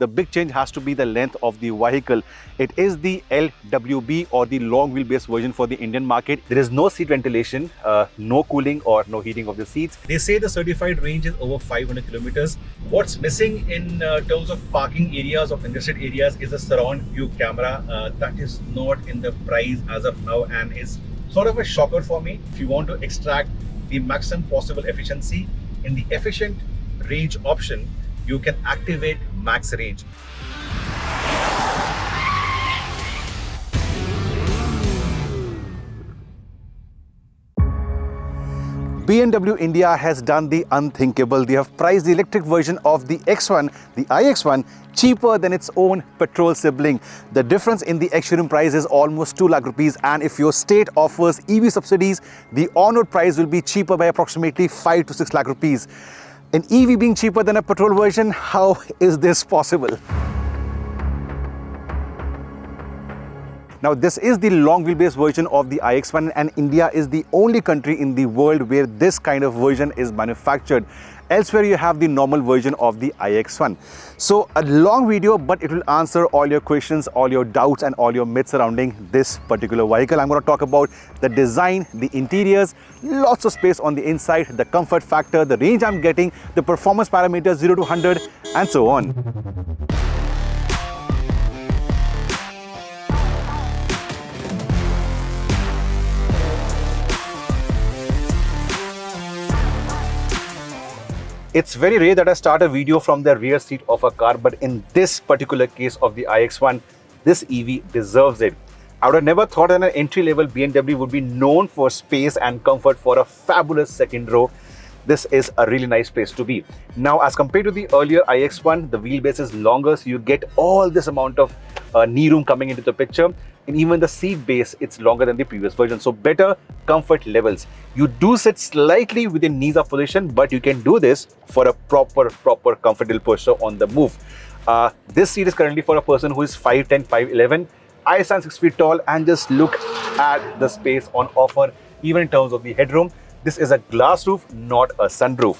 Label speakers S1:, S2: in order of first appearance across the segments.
S1: the big change has to be the length of the vehicle. It is the LWB or the long wheelbase version for the Indian market. There is no seat ventilation, no cooling or no heating of the seats. They say the certified range is over 500 kilometers. What's missing in terms of parking areas of congested areas is a surround view camera. That is not in the price as of now and is sort of a shocker for me. If you want to extract the maximum possible efficiency in the efficient range option, you can activate max range. BMW India has done the unthinkable. They have priced the electric version of the X1, the iX1, cheaper than its own petrol sibling. The difference in the ex-showroom price is almost 2 lakh rupees, and if your state offers EV subsidies, the on-road price will be cheaper by approximately 5 to 6 lakh rupees. An EV being cheaper than a petrol version, how is this possible? Now, this is the long wheelbase version of the iX1, and India is the only country in the world where this kind of version is manufactured. Elsewhere, you have the normal version of the iX1. So, a long video, but it will answer all your questions, all your doubts, and all your myths surrounding this particular vehicle. I'm going to talk about the design, the interiors, lots of space on the inside, the comfort factor, the range I'm getting, the performance parameters 0 to 100, and so on. It's very rare that I start a video from the rear seat of a car, but in this particular case of the iX1, this EV deserves it. I would have never thought that an entry-level BMW would be known for space and comfort for a fabulous second row. This is a really nice place to be. Now, as compared to the earlier iX1, the wheelbase is longer, so you get all this amount of knee room coming into the picture. And even the seat base, it's longer than the previous version, so better comfort levels. You do sit slightly within knees up position, but you can do this for a proper comfortable posture on the move. This seat is currently for a person who is 5'10", 5'11". I stand 6 feet tall, and just look at the space on offer, even in terms of the headroom. This is a glass roof, not a sunroof.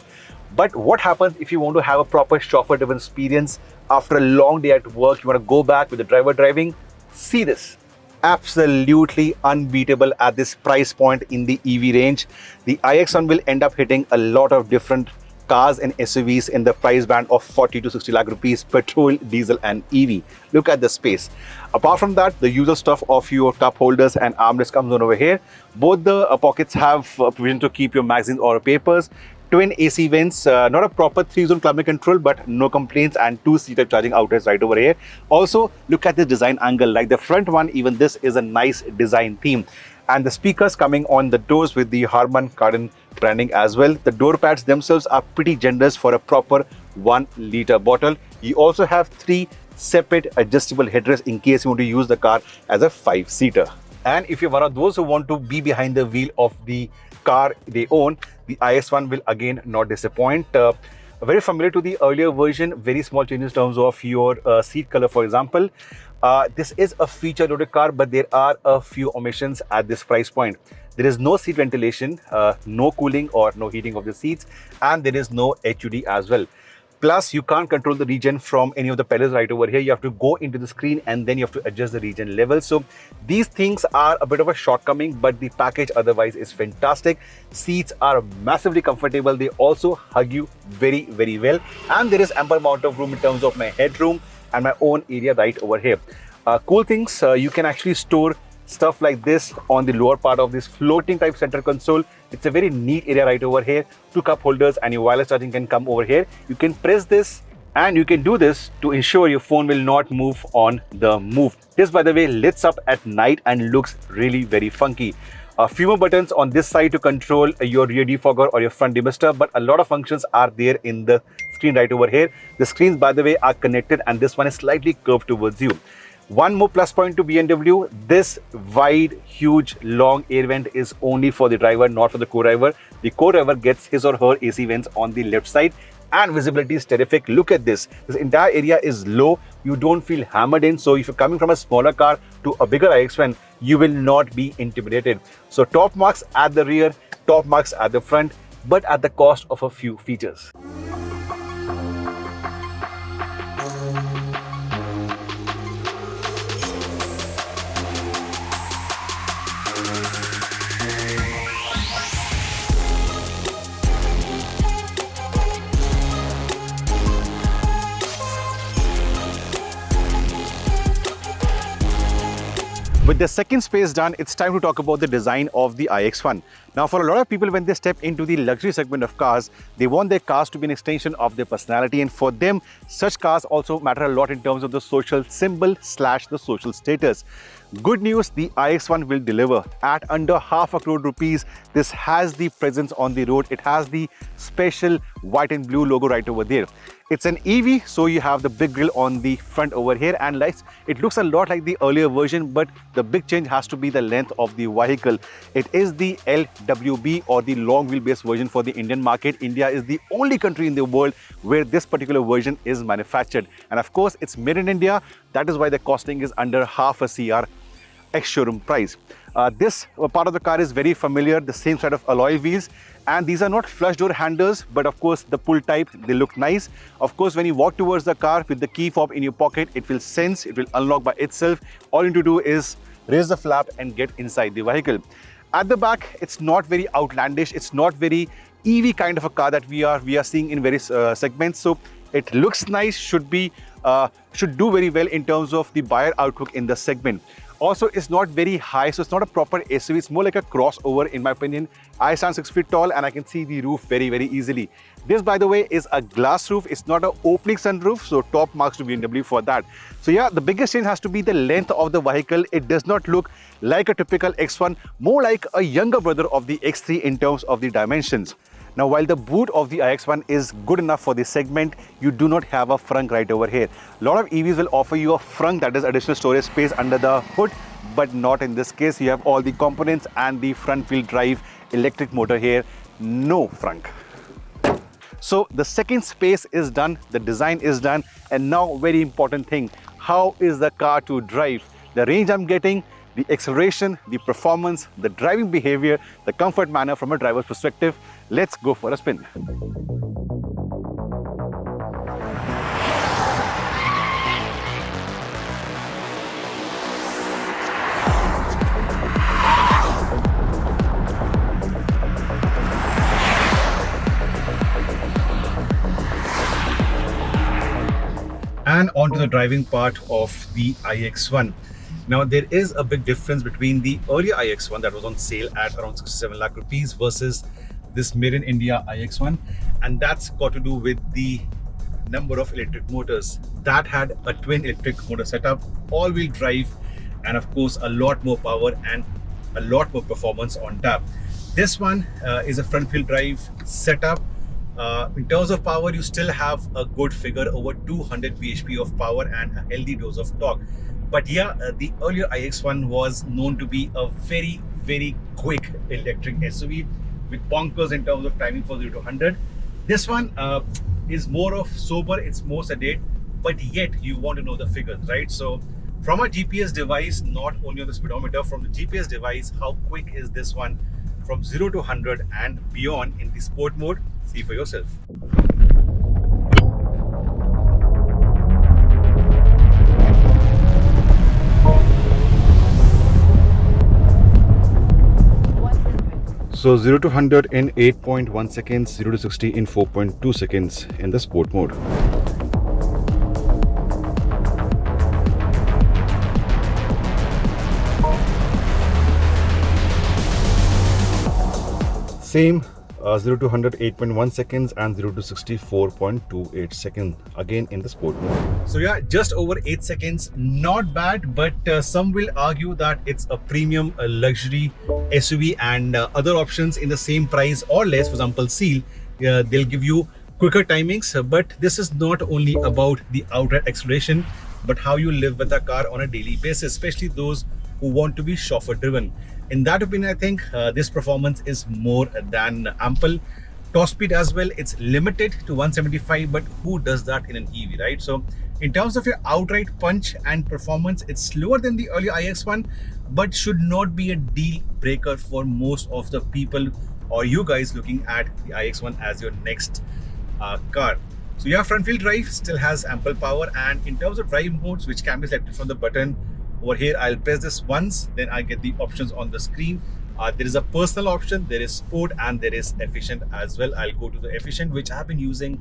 S1: But what happens if you want to have a proper chauffeur-driven experience after a long day at work? You want to go back with the driver driving? See this. Absolutely unbeatable at this price point in the EV range. The iX1 will end up hitting a lot of different cars and SUVs in the price band of 40 to 60 lakh rupees, petrol, diesel and EV. Look at the space. Apart from that, the usual stuff of your cup holders and armrest comes on over here. Both the pockets have provision to keep your magazines or papers. Twin AC vents, not a proper 3-zone climate control, but no complaints, and 2-seater charging outlets right over here. Also, look at the design angle. Like the front one, even this is a nice design theme. And the speakers coming on the doors with the Harman Kardon branding as well. The door pads themselves are pretty generous for a proper 1-liter bottle. You also have 3 separate adjustable headrests in case you want to use the car as a 5-seater. And if you're one of those who want to be behind the wheel of the car they own, the iX1 will again not disappoint. Very familiar to the earlier version, very small changes in terms of your seat color, for example. This is a feature-loaded car, but there are a few omissions at this price point. There is no seat ventilation, no cooling or no heating of the seats, and there is no HUD as well. Plus, you can't control the regen from any of the pedals right over here. You have to go into the screen and then you have to adjust the regen level. So these things are a bit of a shortcoming, but the package otherwise is fantastic. Seats are massively comfortable. They also hug you very, very well. And there is ample amount of room in terms of my headroom and my own area right over here. Cool things, you can actually store stuff like this on the lower part of this floating type center console. It's a very neat area right over here. 2 cup holders and your wireless charging can come over here. You can press this and you can do this to ensure your phone will not move on the move. This, by the way, lights up at night and looks really very funky. A few more buttons on this side to control your rear defogger or your front demister, but a lot of functions are there in the screen right over here. The screens, by the way, are connected and this one is slightly curved towards you. One more plus point to BMW, this wide, huge, long air vent is only for the driver, not for the co-driver. The co-driver gets his or her AC vents on the left side and visibility is terrific. Look at this. This entire area is low. You don't feel hammered in. So if you're coming from a smaller car to a bigger iX1, you will not be intimidated. So top marks at the rear, top marks at the front, but at the cost of a few features. With the second space done, it's time to talk about the design of the iX1. Now, for a lot of people, when they step into the luxury segment of cars, they want their cars to be an extension of their personality. And for them, such cars also matter a lot in terms of the social symbol / the social status. Good news, the iX1 will deliver. At under ₹500 crore, this has the presence on the road. It has the special white and blue logo right over there. It's an EV, so you have the big grille on the front over here, and it looks a lot like the earlier version, but the big change has to be the length of the vehicle. It is the LWB or the long wheelbase version for the Indian market. India is the only country in the world where this particular version is manufactured. And of course, it's made in India. That is why the costing is under half a CR ex-showroom price. This part of the car is very familiar, the same set of alloy wheels, and these are not flush door handles, but of course the pull type, they look nice. Of course, when you walk towards the car with the key fob in your pocket, it will sense, it will unlock by itself. All you need to do is raise the flap and get inside the vehicle. At the back, it's not very outlandish, it's not very EV kind of a car that we are seeing in various segments. So it looks nice, should do very well in terms of the buyer outlook in the segment. Also, it's not very high, so it's not a proper SUV. It's more like a crossover, in my opinion. I stand 6 feet tall and I can see the roof very, very easily. This, by the way, is a glass roof. It's not an opening sunroof, so top marks to BMW for that. So yeah, the biggest change has to be the length of the vehicle. It does not look like a typical X1, more like a younger brother of the X3 in terms of the dimensions. Now, while the boot of the iX1 is good enough for this segment, you do not have a frunk right over here. A lot of EVs will offer you a frunk, that is additional storage space under the hood, but not in this case. You have all the components and the front wheel drive electric motor here, no frunk. So the second space is done, the design is done, and now very important thing, how is the car to drive? The range I'm getting, the acceleration, the performance, the driving behavior, the comfort manner from a driver's perspective. Let's go for a spin. And on to the driving part of the iX1. Now, there is a big difference between the earlier iX1 that was on sale at around 67 lakh rupees versus this made in India iX1, and that's got to do with the number of electric motors. That had a twin electric motor setup, all-wheel drive, and of course a lot more power and a lot more performance on top. This one is a front-wheel drive setup. In terms of power, you still have a good figure, over 200 bhp of power and a healthy dose of torque. But yeah, the earlier iX1 was known to be a very, very quick electric SUV with bonkers in terms of timing for 0 to 100. This one is more of sober, it's more sedate, but yet you want to know the figures, right? So from a GPS device, not only on the speedometer, from the GPS device, how quick is this one from 0 to 100 and beyond in the sport mode? See for yourself. So 0 to 100 in 8.1 seconds, 0 to 60 in 4.2 seconds in the sport mode. Same 0 to 100 8.1 seconds and 0 to 60 4.28 seconds, again in the sport mode. So yeah, just over 8 seconds, not bad, but some will argue that it's a premium luxury SUV, and other options in the same price or less, for example Seal, they'll give you quicker timings. But this is not only about the outright acceleration, but how you live with a car on a daily basis, especially those who want to be chauffeur driven. In that opinion, I think this performance is more than ample. Top speed as well, it's limited to 175, but who does that in an EV, right? So in terms of your outright punch and performance, it's slower than the earlier iX1, but should not be a deal breaker for most of the people or you guys looking at the iX1 as your next car. So yeah, front wheel drive still has ample power, and in terms of drive modes, which can be selected from the button over here, I'll press this once, then I get the options on the screen. There is a personal option, there is sport, and there is efficient as well. I'll go to the efficient, which I have been using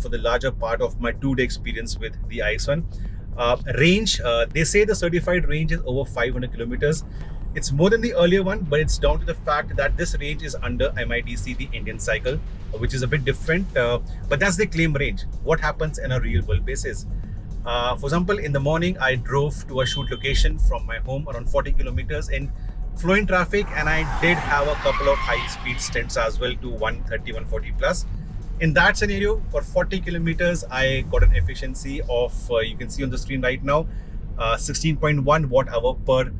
S1: for the larger part of my 2-day experience with the iX1. Range, they say the certified range is over 500 kilometers. It's more than the earlier one, but it's down to the fact that this range is under MIDC, the Indian cycle, which is a bit different. But that's the claim range. What happens in a real world basis? For example, in the morning, I drove to a shoot location from my home around 40 kilometers in flowing traffic, and I did have a couple of high speed stints as well to 130, 140 plus. In that scenario, for 40 kilometers, I got an efficiency of, you can see on the screen right now, 16.1 watt hour per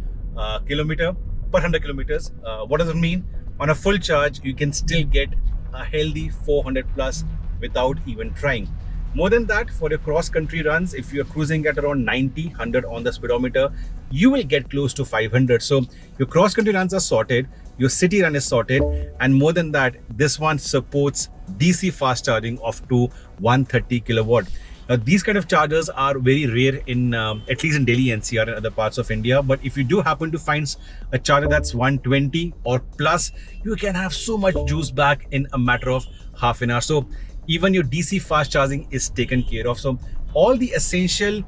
S1: kilometer, per 100 kilometers. What does it mean? On a full charge, you can still get a healthy 400 plus without even trying. More than that, for your cross-country runs, if you're cruising at around 90, 100 on the speedometer, you will get close to 500. So your cross-country runs are sorted, your city run is sorted, and more than that, this one supports DC fast charging of to 130 kilowatt. Now, these kind of chargers are very rare in, at least in Delhi NCR and other parts of India. But if you do happen to find a charger that's 120 or plus, you can have so much juice back in a matter of half an hour. So even your DC fast charging is taken care of. So all the essential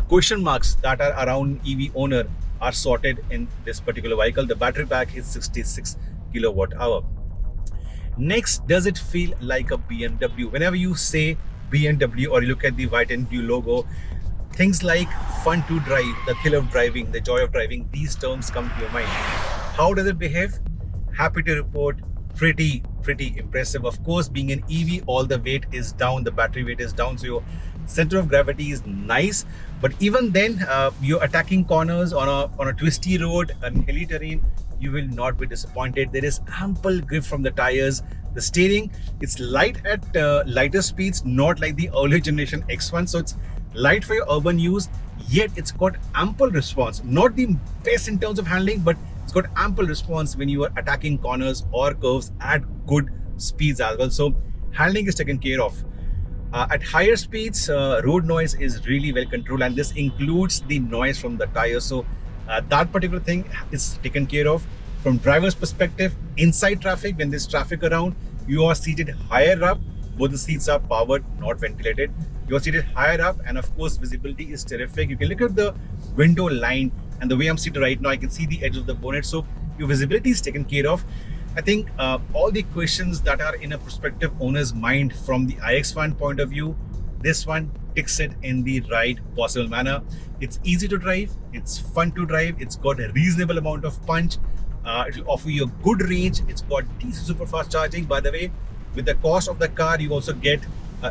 S1: question marks that are around EV owner are sorted in this particular vehicle. The battery pack is 66 kilowatt hour. Next, does it feel like a BMW? Whenever you say BMW or you look at the white and blue logo, things like fun to drive, the thrill of driving, the joy of driving, these terms come to your mind. How does it behave? Happy to report, pretty impressive. Of course, being an EV, all the weight is down, the battery weight is down, so your center of gravity is nice. But even then, you're attacking corners on a twisty road and hilly terrain, you will not be disappointed. There is ample grip from the tires. The steering, it's light at lighter speeds, not like the earlier generation X1. So it's light for your urban use, yet it's got ample response. Not the best in terms of handling, but it's got ample response when you are attacking corners or curves at good speeds as well. So handling is taken care of. At higher speeds, road noise is really well controlled, and this includes the noise from the tires. So that particular thing is taken care of. From driver's perspective, inside traffic, when there's traffic around, you are seated higher up. Both the seats are powered, not ventilated. You're seated higher up, and of course, visibility is terrific. You can look at the window line, and the way I'm seated right now, I can see the edge of the bonnet. So your visibility is taken care of. I think all the questions that are in a prospective owner's mind from the iX1 point of view, this one ticks it in the right possible manner. It's easy to drive, it's fun to drive, it's got a reasonable amount of punch. It will offer you a good range. It's got DC super fast charging. By the way, with the cost of the car, you also get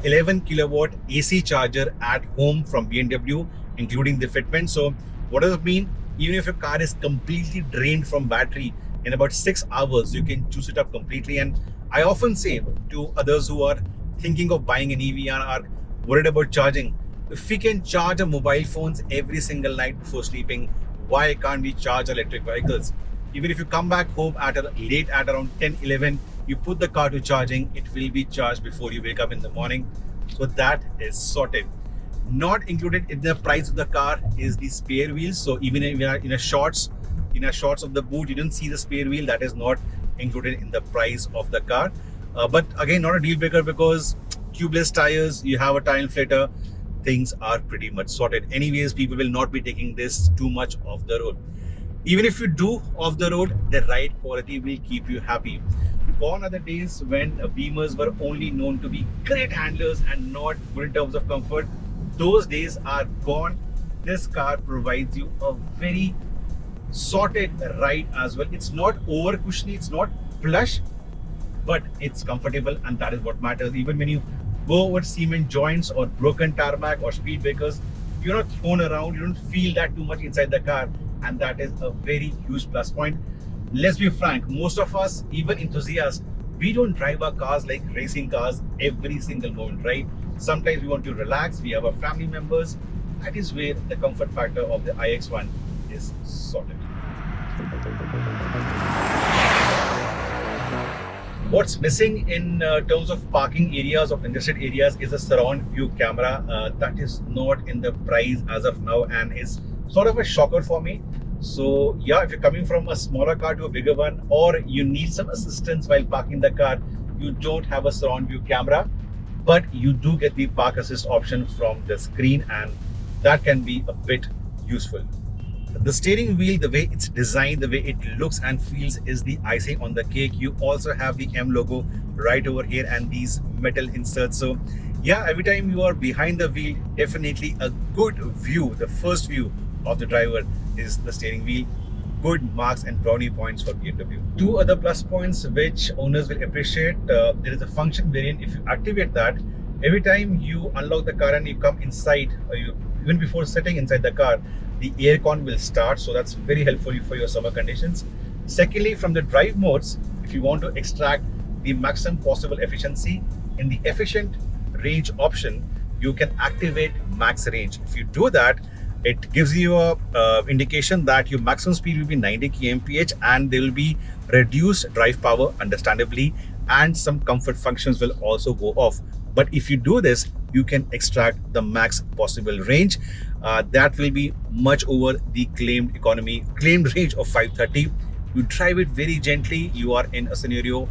S1: 11 kilowatt AC charger at home from BMW, including the fitment. So what does it mean? Even if your car is completely drained from battery, in about 6 hours, you can juice it up completely. And I often say to others who are thinking of buying an EV and are worried about charging, if we can charge our mobile phones every single night before sleeping, why can't we charge electric vehicles? Even if you come back home late at around 10, 11, you put the car to charging, it will be charged before you wake up in the morning. So that is sorted. Not included in the price of the car is the spare wheels. So even in a shorts of the boot, you didn't see the spare wheel. That is not included in the price of the car. But again, not a deal breaker, because tubeless tires, you have a tire inflator, things are pretty much sorted. Anyways, people will not be taking this too much off the road. Even if you do off the road, the ride quality will keep you happy. Gone are the days when Beamers were only known to be great handlers and not good in terms of comfort. Those days are gone. This car provides you a very sorted ride as well. It's not over cushiony, it's not plush, but it's comfortable, and that is what matters. Even when you go over cement joints or broken tarmac or speed breakers, you're not thrown around, you don't feel that too much inside the car, and that is a very huge plus point. Let's be frank, most of us, even enthusiasts, we don't drive our cars like racing cars every single moment, right? Sometimes we want to relax, we have our family members. That is where the comfort factor of the iX1 is sorted. What's missing in terms of parking areas of congested areas is a surround view camera. That is not in the price as of now, and is sort of a shocker for me. So yeah, if you're coming from a smaller car to a bigger one, or you need some assistance while parking the car, you don't have a surround view camera, but you do get the park assist option from the screen, and that can be a bit useful. The steering wheel, the way it's designed, the way it looks and feels is the icing on the cake. You also have the M logo right over here and these metal inserts. So yeah, every time you are behind the wheel, definitely a good view. The first view of the driver is the steering wheel. Good marks and brownie points for BMW. Two other plus points which owners will appreciate. There is a function wherein if you activate that, every time you unlock the car and you come inside, even before sitting inside the car, the aircon will start. So that's very helpful for your summer conditions. Secondly, from the drive modes, if you want to extract the maximum possible efficiency, in the efficient range option, you can activate max range. If you do that, it gives you a indication that your maximum speed will be 90 kmph and there will be reduced drive power, understandably, and some comfort functions will also go off. But if you do this, you can extract the max possible range. That will be much over the claimed range of 530. You drive it very gently. You are in a scenario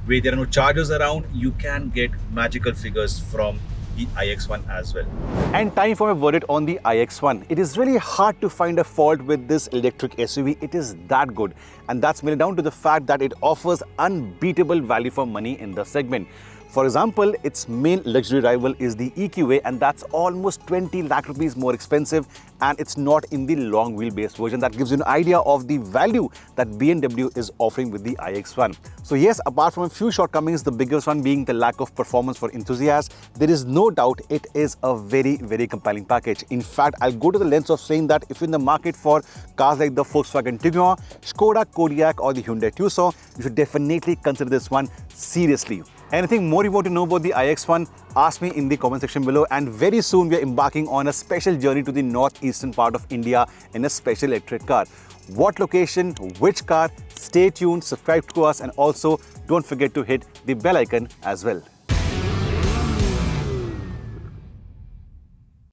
S1: where there are no chargers around. You can get magical figures from the iX1 as well. And time for my verdict on the iX1. It is really hard to find a fault with this electric SUV. It is that good. And that's mainly down to the fact that it offers unbeatable value for money in the segment. For example, its main luxury rival is the EQA, and that's almost 20 lakh rupees more expensive, and it's not in the long wheelbase version. That gives you an idea of the value that BMW is offering with the iX1. So yes, apart from a few shortcomings, the biggest one being the lack of performance for enthusiasts, there is no doubt it is a very, very compelling package. In fact, I'll go to the length of saying that if you're in the market for cars like the Volkswagen Tiguan, Skoda Kodiaq or the Hyundai Tucson, you should definitely consider this one seriously. Anything more you want to know about the iX1, ask me in the comment section below. And very soon we are embarking on a special journey to the northeastern part of India in a special electric car. What location, which car? Stay tuned, subscribe to us, and also don't forget to hit the bell icon as well.